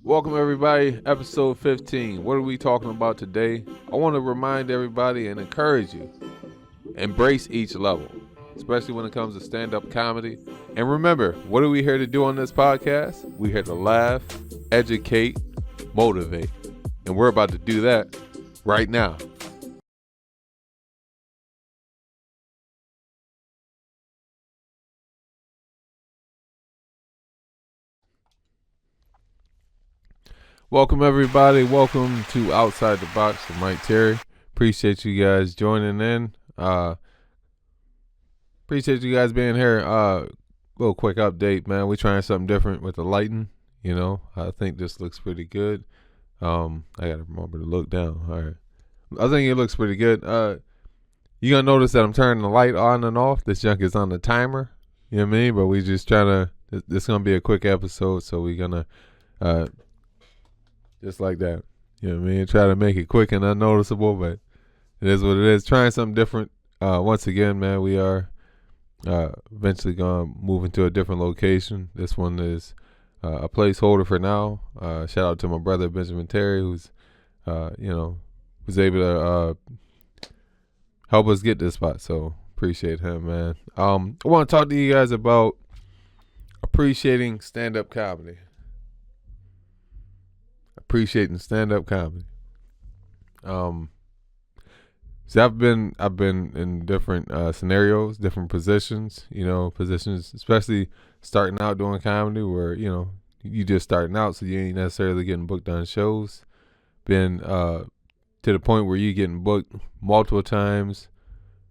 Welcome, everybody. Episode 15. What are we talking about today? I want to remind everybody and encourage you embrace each level, especially when it comes to stand up comedy. And remember, what are we here to do on this podcast? We're here to laugh, educate, motivate. And we're about to do that right now. Welcome, everybody. Welcome to Outside the Box with Mike Terry. Appreciate you guys joining in. Appreciate you guys being here. Little quick update, man. We're trying something different with the lighting. I think this looks pretty good. I gotta remember to look down. All right, I think it looks pretty good. You gonna notice that I'm turning the light on and off. This junk is on the timer. You know what I mean? But we just trying to. This gonna be a quick episode, so we're gonna, uh, just like that. You know what I mean? Try to make it quick and unnoticeable, but it is what it is. Trying something different. Once again, man, we are eventually gonna move into a different location. This one is a placeholder for now. Shout out to my brother Benjamin Terry, who's was able to help us get this spot. So appreciate him, man. I want to talk to you guys about appreciating stand-up comedy. Appreciating stand-up comedy. So I've been in different scenarios, different positions. Positions, especially starting out doing comedy, where you just starting out, so you ain't necessarily getting booked on shows. Been to the point where you getting booked multiple times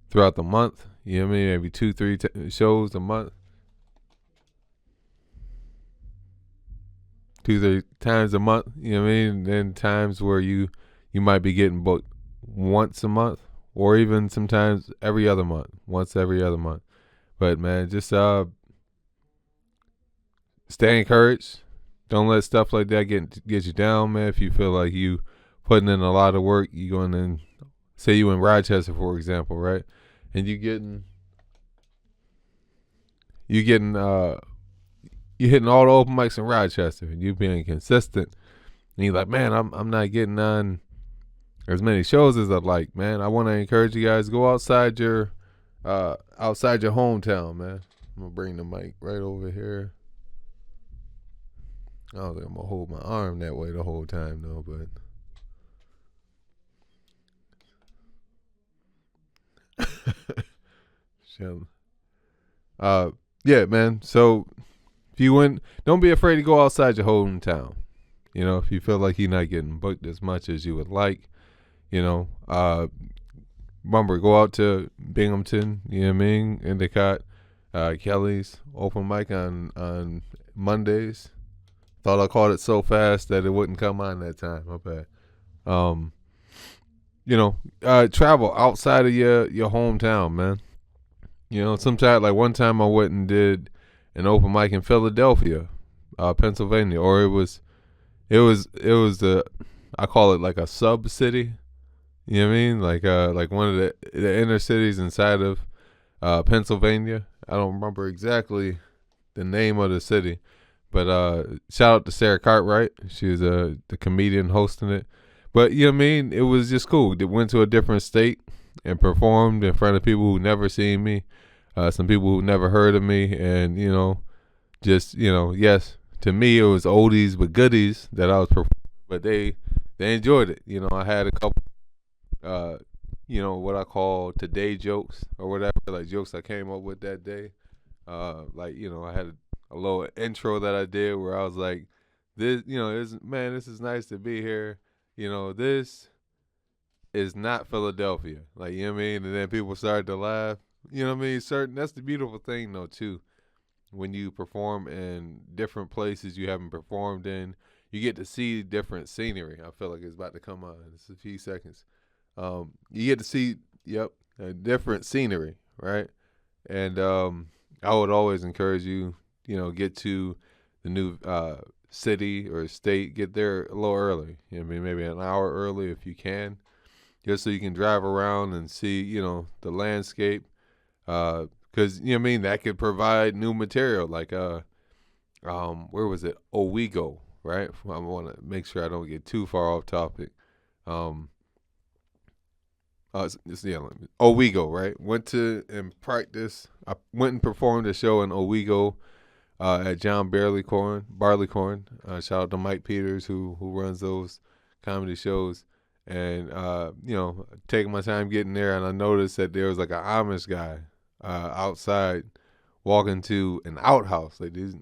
throughout the month. You know what I mean? Maybe 2-3 shows a month, 2-3 times a month. You know what I mean? And then times where you might be getting booked once a month, or even sometimes every other month, once every other month. But man, just stay encouraged. Don't let stuff like that get you down, man. If you feel like you putting in a lot of work, you going in, say you in Rochester, for example, right? And you hitting all the open mics in Rochester, and you being consistent. And you're like, man, I'm not getting on as many shows as I'd like, man. I want to encourage you guys, go outside your hometown, man. I'm gonna bring the mic right over here. I don't think I'm gonna hold my arm that way the whole time though, but yeah, man. So if you went, don't be afraid to go outside your hometown. If you feel like you're not getting booked as much as you would like, remember, go out to Binghamton, you know what I mean, Endicott, Kelly's open mic on Mondays. Thought I called it so fast that it wouldn't come on that time. My bad. Um, travel outside of your hometown, man. Sometimes, like one time I went and did an open mic in Philadelphia, Pennsylvania, or it was the, I call it like a sub city. You know what I mean? Like one of the inner cities inside of Pennsylvania. I don't remember exactly the name of the city, but shout out to Sarah Cartwright. She was the comedian hosting it. But you know what I mean? It was just cool. They went to a different state and performed in front of people who never seen me, some people who never heard of me, and yes, to me it was oldies but goodies that I was performing, but they enjoyed it. I had a couple, what I call today jokes or whatever, like jokes I came up with that day. I had a little intro that I did where I was like, this is nice to be here. This is not Philadelphia. Like, you know what I mean? And then people started to laugh. You know what I mean? That's the beautiful thing though too. When you perform in different places you haven't performed in, you get to see different scenery. I feel like it's about to come on. It's a few seconds. You get to see, yep, a different scenery, right? And I would always encourage you, get to the new city or state, get there a little early. I mean, maybe an hour early if you can, just so you can drive around and see, the landscape. Because that could provide new material. Like where was it? Owego. right? I want to make sure I don't get too far off topic. Um, yeah, Owego, right? Went to and practice. I went and performed a show in Owego at John Barleycorn. Shout out to Mike Peters who runs those comedy shows. And taking my time getting there, and I noticed that there was like an Amish guy outside walking to an outhouse. Like these,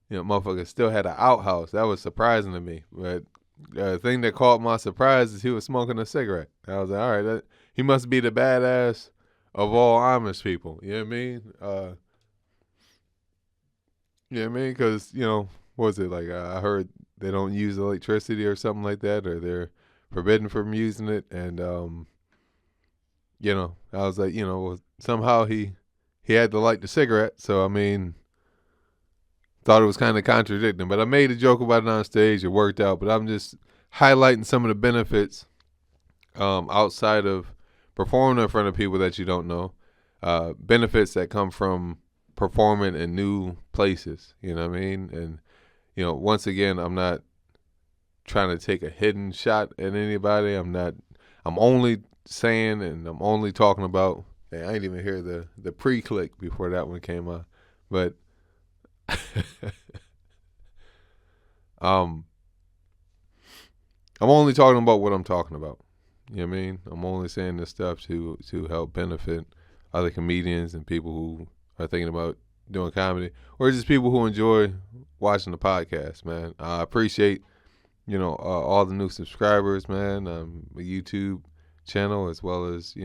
motherfuckers still had an outhouse. That was surprising to me. But the thing that caught my surprise is he was smoking a cigarette. I was like, all right, he must be the badass of all Amish people. You know what I mean? Because, what was it? Like, I heard they don't use electricity or something like that, or they're forbidden from using it. And, I was like, well, somehow he had to light the cigarette. So, I mean, thought it was kind of contradicting. But I made a joke about it on stage. It worked out. But I'm just highlighting some of the benefits outside of performing in front of people that you don't know. Benefits that come from performing in new places, you know what I mean? And, once again, I'm not trying to take a hidden shot at anybody. I'm only saying and I'm only talking about, I didn't even hear the pre-click before that one came on. But, I'm only talking about what I'm talking about. You know what I mean? I'm only saying this stuff to help benefit other comedians and people who are thinking about doing comedy, or just people who enjoy watching the podcast, man. I appreciate, all the new subscribers, man, the YouTube channel, as well as,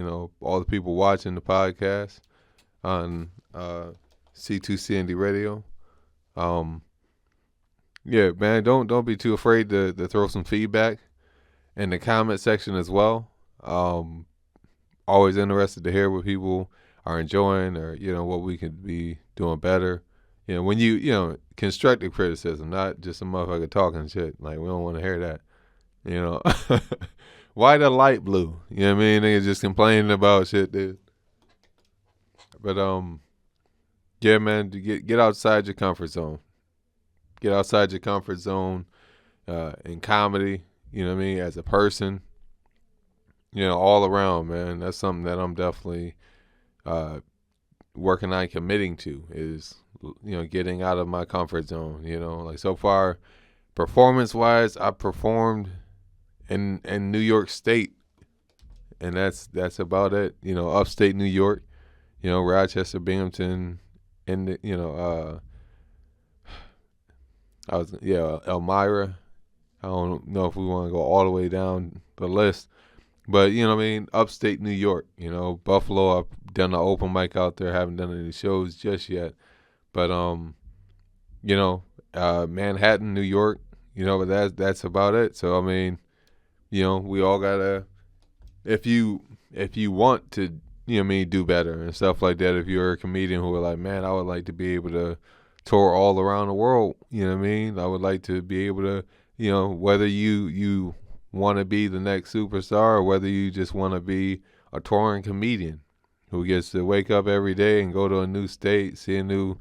all the people watching the podcast on C2CND Radio. Yeah, man, don't be too afraid to throw some feedback in the comment section as well. Always interested to hear what people are enjoying, or what we could be doing better. When constructive criticism, not just a motherfucker talking shit. Like, we don't want to hear that. Why the light blue? You know what I mean? Niggas just complaining about shit, dude. But yeah, man, get outside your comfort zone. Get outside your comfort zone in comedy. You know what I mean? As a person, all around, man. That's something that I'm definitely working on committing to, is, getting out of my comfort zone. Like, so far, performance wise, I performed in New York State, and that's about it. Upstate New York, Rochester, Binghamton, and Elmira. I don't know if we want to go all the way down the list, but upstate New York, Buffalo. I've done an open mic out there. Haven't done any shows just yet, but Manhattan, New York, but that's about it. So I mean, we all gotta, if you want to, do better and stuff like that. If you're a comedian who are like, man, I would like to be able to tour all around the world. You know what I mean? I would like to be able to, whether you want to be the next superstar, or whether you just want to be a touring comedian who gets to wake up every day and go to a new state, see a new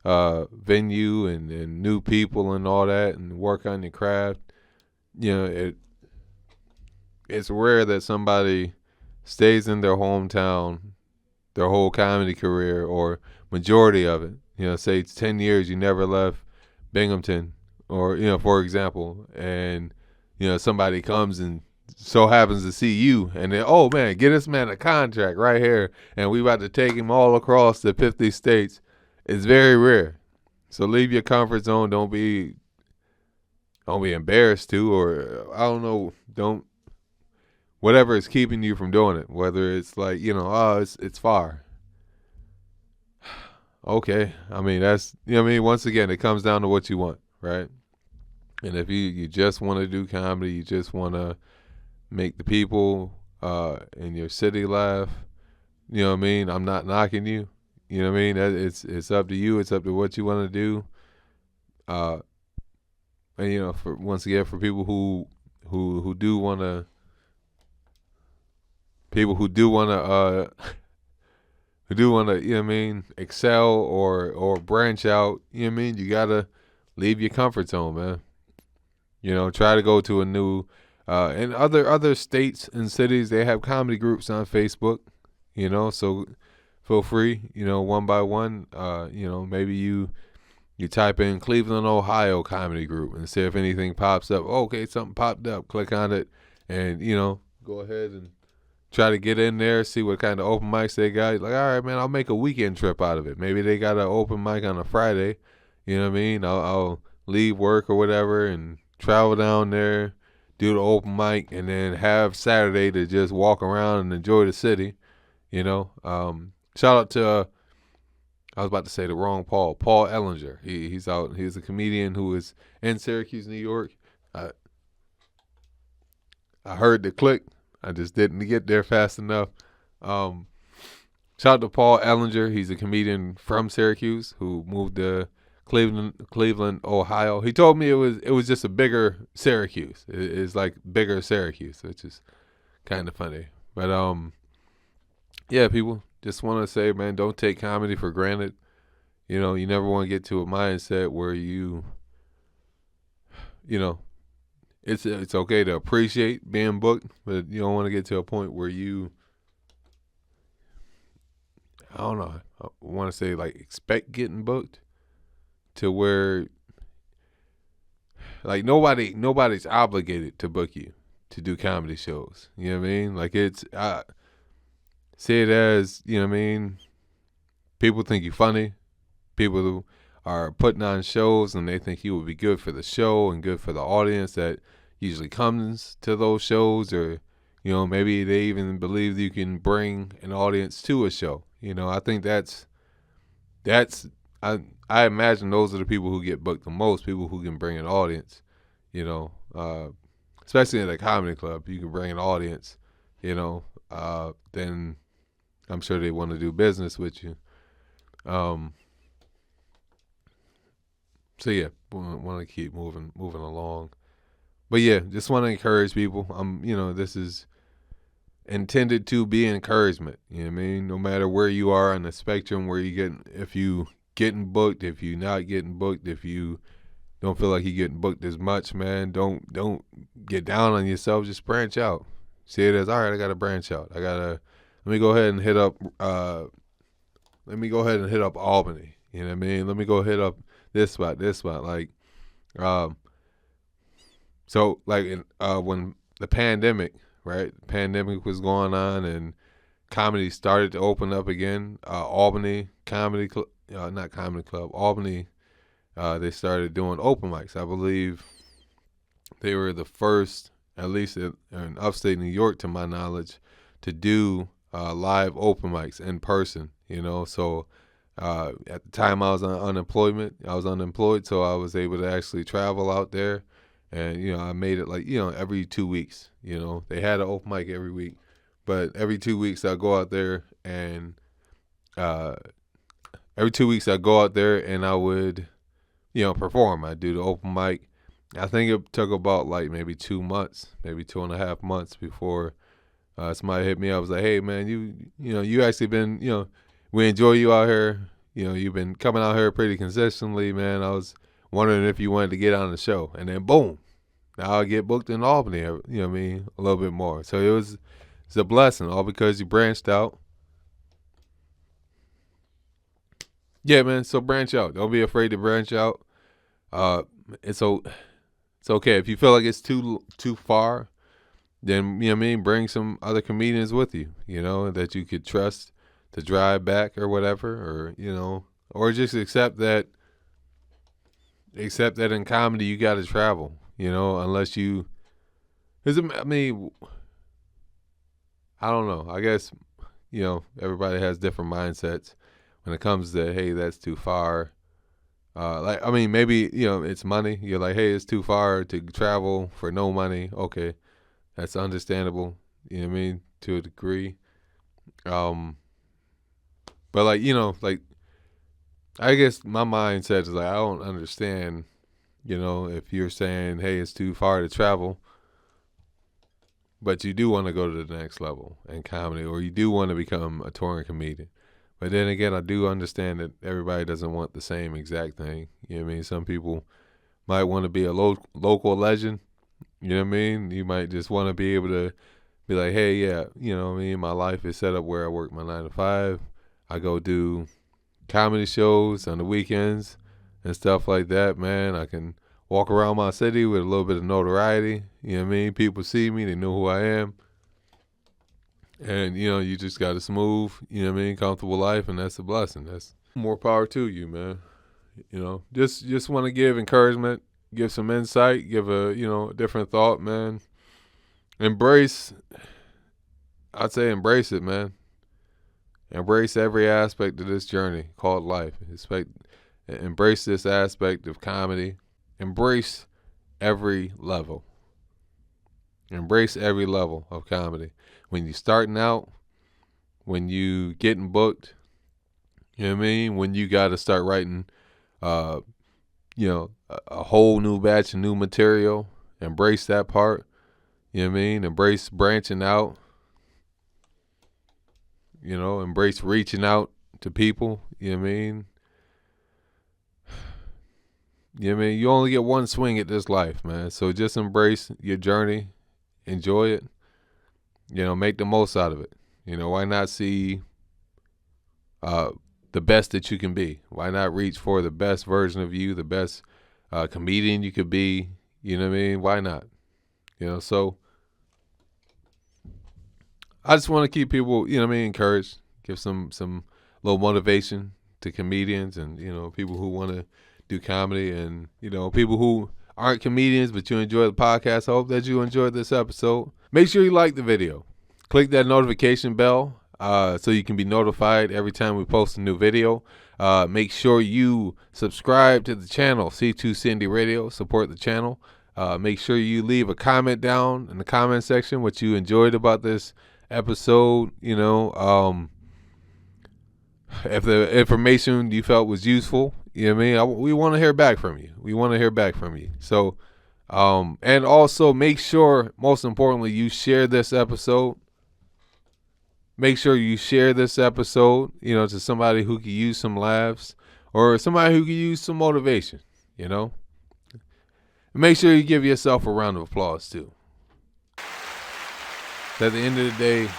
venue and new people and all that, and work on your craft. It's rare that somebody stays in their hometown their whole comedy career, or majority of it. Say it's 10 years you never left Binghamton, or for example, and somebody comes and so happens to see you, and then, oh man, get this man a contract right here, and we about to take him all across the 50 states. It's very rare. So leave your comfort zone. Don't be embarrassed to, or I don't know, don't, whatever is keeping you from doing it, whether it's like, it's far. Okay. I mean, that's, once again, it comes down to what you want, right? And if you just want to do comedy, you just want to make the people in your city laugh, I'm not knocking you. You know what I mean? It's up to you. It's up to what you want to do. And for, once again, for people who do want to, who do want to, excel or branch out. You gotta leave your comfort zone, man. Try to go to a new in other states and cities, they have comedy groups on Facebook. So feel free, one by one. Maybe you type in Cleveland, Ohio comedy group and see if anything pops up. Okay, something popped up. Click on it, and go ahead and try to get in there, see what kind of open mics they got. Like, all right, man, I'll make a weekend trip out of it. Maybe they got an open mic on a Friday. You know what I mean? I'll leave work or whatever and travel down there, do the open mic, and then have Saturday to just walk around and enjoy the city. Shout out to I was about to say the wrong Paul Ellinger. He's out. He's a comedian who is in Syracuse, New York. I I heard the click. I just didn't get there fast enough. Um, Shout out to Paul Ellinger. He's a comedian from Syracuse who moved to Cleveland, Ohio. He told me it was just a bigger Syracuse. It's like bigger Syracuse, which is kind of funny. But yeah, people, just want to say, man, don't take comedy for granted. You never want to get to a mindset where you know, it's okay to appreciate being booked, but you don't want to get to a point where I don't know, I want to say like expect getting booked to where like nobody's obligated to book you to do comedy shows. You know what I mean? Like I see it as, you know what I mean, people think you're funny. People who are putting on shows and they think you would be good for the show and good for the audience that usually comes to those shows, or maybe they even believe you can bring an audience to a show. I think that's I imagine those are the people who get booked the most, people who can bring an audience. you know Especially at a comedy club, you can bring an audience. Then I'm sure they want to do business with you. um So yeah, want to keep moving along. But yeah, just want to encourage people. This is intended to be encouragement. You know what I mean? No matter where you are on the spectrum, where you get, if you getting booked, if you not getting booked, if you don't feel like you're getting booked as much, man, don't get down on yourself. Just branch out. See it as, all right, I gotta branch out. Let me go ahead and hit up Albany. You know what I mean? Let me go hit up this spot. Like, so like when the pandemic, right? The pandemic was going on and comedy started to open up again. Albany Comedy Club, not Comedy Club, Albany. They started doing open mics. I believe they were the first, at least in upstate New York, to my knowledge, to do live open mics in person. So at the time I was on unemployment. I was unemployed, so I was able to actually travel out there, and I made it like every 2 weeks. They had an open mic every week, but every 2 weeks I go out there and I would perform. I do the open mic. I think it took about like maybe 2 months, maybe 2.5 months before somebody hit me up. I was like, hey man, you actually been, we enjoy you out here. You've been coming out here pretty consistently, man. I was wondering if you wanted to get on the show. And then boom, now I get booked in Albany, you know what I mean, a little bit more. So it's a blessing, all because you branched out. Yeah, man, so branch out. Don't be afraid to branch out. Uh, it's okay. If you feel like it's too far, then, you know what I mean, bring some other comedians with you, that you could trust to drive back or whatever, or just accept that in comedy you got to travel, unless you, I mean, I don't know. I guess, everybody has different mindsets when it comes to, hey, that's too far. Like, I mean, maybe, it's money. You're like, hey, it's too far to travel for no money. Okay. That's understandable. You know what I mean? To a degree. But like, like, I guess my mindset is like, I don't understand, if you're saying, hey, it's too far to travel, but you do want to go to the next level in comedy, or you do want to become a touring comedian. But then again, I do understand that everybody doesn't want the same exact thing. You know what I mean? Some people might want to be a local legend. You know what I mean? You might just want to be able to be like, hey, yeah, you know what I mean? My life is set up where I work my 9 to 5. I go do comedy shows on the weekends and stuff like that, man. I can walk around my city with a little bit of notoriety. You know what I mean? People see me, they know who I am. And, you know, you just got a smooth, you know what I mean, comfortable life, and that's a blessing. That's more power to you, man. You know, just want to give encouragement, give some insight, give a, you know, a different thought, man. Embrace, I'd say embrace it, man. Embrace every aspect of this journey called life. Embrace this aspect of comedy. Embrace every level. Embrace every level of comedy. When you starting out, when you getting booked, you know what I mean? When you got to start writing, you know, a whole new batch of new material. Embrace that part. You know what I mean? Embrace branching out. You know, embrace reaching out to people. You know what I mean? You know what I mean? You only get one swing at this life, man. So just embrace your journey. Enjoy it. You know, make the most out of it. You know, why not see the best that you can be? Why not reach for the best version of you, the best comedian you could be? You know what I mean? Why not? You know, so I just want to keep people, you know what I mean, encouraged, give some little motivation to comedians and, you know, people who want to do comedy and, you know, people who aren't comedians but you enjoy the podcast. I hope that you enjoyed this episode. Make sure you like the video. Click that notification bell so you can be notified every time we post a new video. Make sure you subscribe to the channel, C2 Cindy Radio. Support the channel. Make sure you leave a comment down in the comment section what you enjoyed about this episode. You know, if the information you felt was useful, you know what I mean? We want to hear back from you. We want to hear back from you. So, and also make sure, most importantly, you share this episode. Make sure you share this episode, you know, to somebody who could use some laughs or somebody who could use some motivation, you know. Make sure you give yourself a round of applause, too. At the end of the day,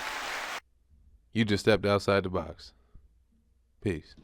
you just stepped outside the box. Peace.